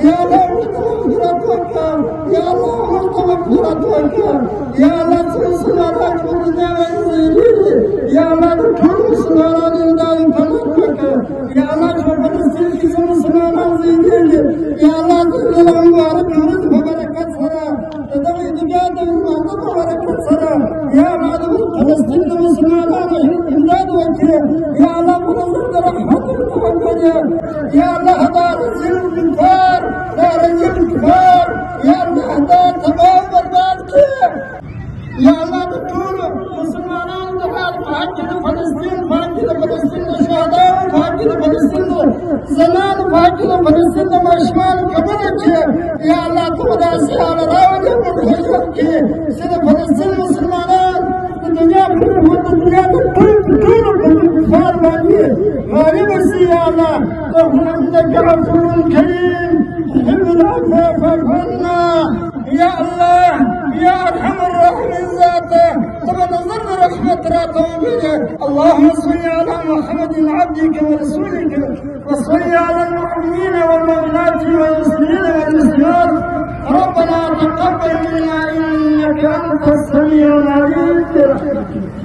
يا الله مغفرتك يا الله مغفرتك يا الله سنسمعك ونزيدك يا الله تنسمعنا لله فلتك يا الله فلسطين سنسمعنا زيدك يا الله تنسمعنا مبارك بركة سرا تدعي دجاج المعظم بركة سرا يا الله فلسطين سنسمعنا إمداد وجه يا الله فلسطين رحمة المحمد يا الله دار الظلم الكفار دار الظلم الكفار يا الله دار تمام برباد يا الله بطول مسلمانان دهار فاجد فلسطين الشهداء فاجد فلسطين زمان فاجد فلسطين مشمال كبرك يا الله تبدا سيال راوجه متحجرك سيد فلسطين مسلمانان الدنيا كل كفار مالي بس يا الله رحمتك رسول الكريم حب العفاف عنا يا الله يا ارحم الراحمين ذاته طبعا نظر رحمة راتبه اللهم صل على محمد عبدك ورسولك وصل على المؤمنين والمؤمنات والمسلمين والمسلمات ربنا تقبل منا انك انت السميع العليم برحمتك